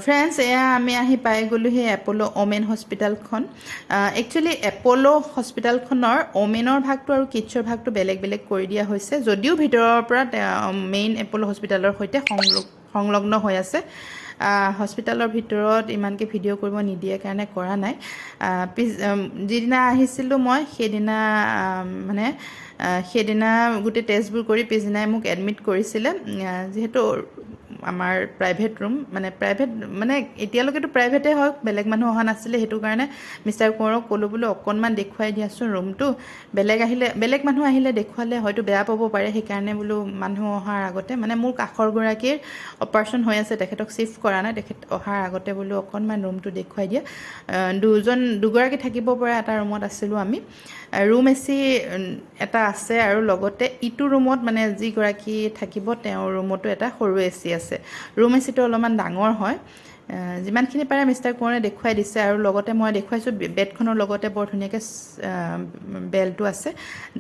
Friends এয়া আমি আহি পাই গ'লোঁ সেই এপ'ল' ওমেন হস্পিটেলখন একচুৱেলি এপ'ল' হস্পিটেলখনৰ ওমেনৰ ভাগটো আৰু কিডছৰ ভাগটো বেলেগ বেলেগ কৰি দিয়া হৈছে যদিও ভিতৰৰ পৰা মেইন এপ'ল' হস্পিটেলৰ সৈতে সংলগ্ন হৈ আছে হস্পিটেলৰ ভিতৰত ইমানকৈ ভিডিঅ' কৰিব নিদিয়ে কাৰণে কৰা নাই যিদিনা আহিছিলোঁ মই সেইদিনা গোটেই টেষ্টবোৰ কৰি পিছদিনাই মোক এডমিট কৰিছিলে যিহেতু আমাৰ প্ৰাইভেট ৰুম প্ৰাইভেট এতিয়ালৈকেতো প্ৰাইভেটে হয় বেলেগ মানুহ অহা নাছিলে সেইটো কাৰণে মিষ্টাৰ কোঁৱৰক ক'লোঁ বোলো অকণমান দেখুৱাই দিয়াচোন ৰুমটো বেলেগ মানুহ আহিলে দেখুৱালে হয়তো বেয়া পাব পাৰে সেইকাৰণে বোলো মানুহ অহাৰ আগতে মোৰ কাষৰ গৰাকীৰ অপাৰেশ্যন হৈ আছে তেখেতক চিফ্ট কৰা নাই তেখেত অহাৰ আগতে বোলো অকণমান ৰুমটো দেখুৱাই দিয়া দুগৰাকী থাকিব পৰা এটা ৰুমত আছিলোঁ আমি ৰুম এচি এটা আছে আৰু লগতে ইটো ৰুমত যিগৰাকী থাকিব তেওঁৰ ৰুমতো এটা সৰু এচি আছে ৰুম এচিটো অলপমান ডাঙৰ হয় যিমানখিনি পাৰে মিষ্টাৰ কোঁৱৰে দেখুৱাই দিছে আৰু লগতে মই দেখুৱাইছোঁ বেডখনৰ লগতে বৰ ধুনীয়াকৈ বেলটো আছে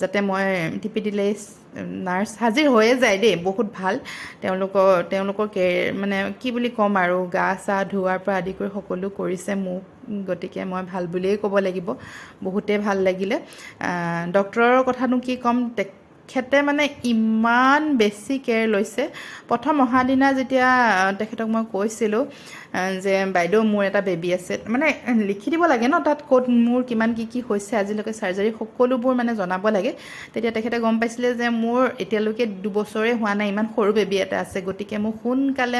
যাতে মই টিপি দিলেই নাৰ্ছ হাজিৰ হৈয়ে যায় দেই বহুত ভাল তেওঁলোকৰ কি বুলি ক'ম আৰু গা চা ধোৱাৰ পৰা আদি কৰি সকলো কৰিছে মোক গতিকে মই ভাল বুলিয়েই ক'ব লাগিব বহুতেই ভাল লাগিলে ডক্টৰৰ কথানো কি ক'ম তেখেতে ইমান বেছি কেয়াৰ লৈছে প্ৰথম অহা দিনা যেতিয়া তেখেতক মই কৈছিলোঁ যে বাইদেউ মোৰ এটা বেবী আছে লিখি দিব লাগে ন তাত ক'ত মোৰ কিমান কি হৈছে আজিলৈকে চাৰ্জাৰী সকলোবোৰ জনাব লাগে তেতিয়া তেখেতে গম পাইছিলে যে মোৰ এতিয়ালৈকে 2 বছৰে হোৱা নাই ইমান সৰু বেবী এটা আছে গতিকে মোক সোনকালে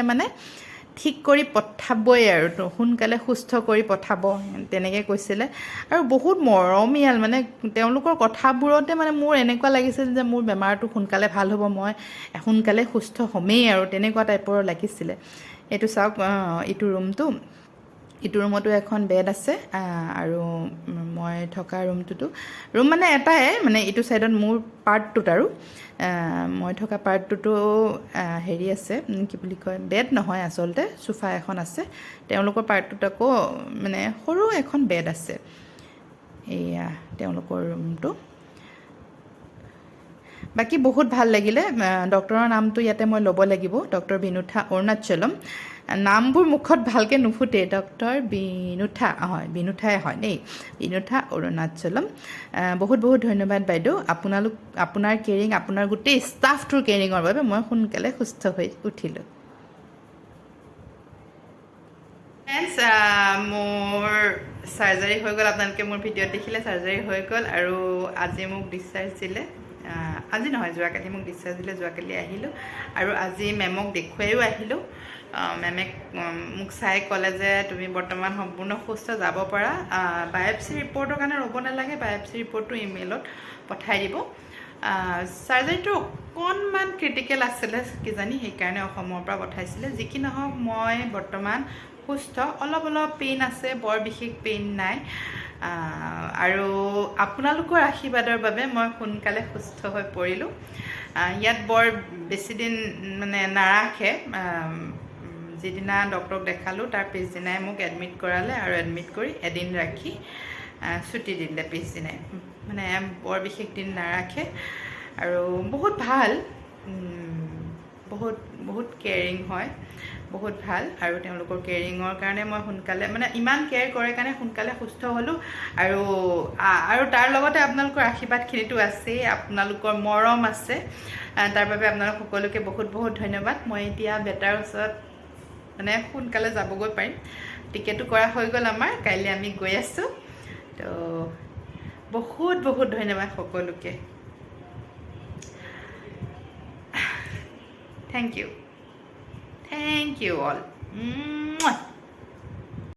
ঠিক কৰি পঠাবই আৰু সোনকালে সুস্থ কৰি পঠাব তেনেকৈ কৈছিলে আৰু বহুত মৰমীয়াল তেওঁলোকৰ কথাবোৰতে মোৰ এনেকুৱা লাগিছিল যে মোৰ বেমাৰটো সোনকালে ভাল হ'ব মই সোনকালে সুস্থ হ'মেই আৰু তেনেকুৱা টাইপৰ লাগিছিলে এইটো চাওক ইটো ৰুমতো এখন বেড আছে আৰু মই থকা ৰুম এটাই ইটো ছাইডত মোৰ পাৰ্টটোত আৰু মই থকা পাৰ্টটোতো হেৰি আছে কি বুলি কয় বেড নহয় আচলতে সোফা এখন আছে তেওঁলোকৰ পাৰ্টটোত আকৌ সৰু এখন বেড আছে এয়া তেওঁলোকৰ ৰুমটো বাকী বহুত ভাল লাগিলে ডক্টৰৰ নামটো ইয়াতে মই ল'ব লাগিব ডক্টৰ বিনুঠা অৰুণাচলম নামবোৰ মুখত ভালকৈ নুফুটে ডক্টৰ বিনুঠাই হয় দেই বিনুঠা অৰুণাচলম বহুত বহুত ধন্যবাদ বাইদেউ আপোনাৰ কেয়াৰিং আপোনাৰ গোটেই ষ্টাফটোৰ কেয়াৰিঙৰ বাবে মই সোনকালে সুস্থ হৈ উঠিলোঁ ফ্ৰেণ্ডছ মোৰ চাৰ্জাৰী হৈ গ'ল আপোনালোকে মোৰ ভিডিঅ'ত দেখিলে চাৰ্জাৰী হৈ গ'ল আৰু আজি মোক ডিছচাৰ্জ দিলে আজি নহয় যোৱাকালি মোক ডিছচাৰ্জ দিলে যোৱাকালি আহিলোঁ আৰু আজি মেমক দেখুৱাইও আহিলোঁ মেমে মোক চাই ক'লে যে তুমি বৰ্তমান সম্পূৰ্ণ সুস্থ যাব পাৰা বায়'পচি ৰিপৰ্টৰ কাৰণে ৰ'ব নালাগে বায়'পচি ৰিপৰ্টটো ইমেইলত পঠাই দিব চাৰ্জাৰীটো অকণমান ক্ৰিটিকেল আছিলে কিজানি সেইকাৰণে অসমৰ পৰা পঠাইছিলে যি কি নহওক মই বৰ্তমান সুস্থ অলপ পেইন আছে বৰ বিশেষ পেইন নাই আৰু আপোনালোকৰ আশীৰ্বাদৰ বাবে মই সোনকালে সুস্থ হৈ পৰিলোঁ ইয়াত বৰ বেছিদিন নাৰাখে যিদিনা ডক্টৰক দেখালোঁ তাৰ পিছদিনাই মোক এডমিট কৰালে আৰু এডমিট কৰি এদিন ৰাখি ছুটি দিলে পিছদিনাই বৰ বিশেষ দিন নাৰাখে আৰু বহুত ভাল বহুত কেয়াৰিং হয় বহুত ভাল আৰু তেওঁলোকৰ কেয়াৰিঙৰ কাৰণে মই সোনকালে ইমান কেয়াৰ কৰে কাৰণে সোনকালে সুস্থ হ'লোঁ আৰু তাৰ লগতে আপোনালোকৰ আশীৰ্বাদখিনিতো আছেই আপোনালোকৰ মৰম আছে তাৰ বাবে আপোনালোক সকলোকে বহুত বহুত ধন্যবাদ মই এতিয়া বেটাৰ ওচৰত সোনকালে যাবগৈ পাৰিম টিকেটো কৰা হৈ গ'ল আমাৰ কাইলৈ আমি গৈ আছোঁ তো বহুত বহুত ধন্যবাদ সকলোকে Thank you all.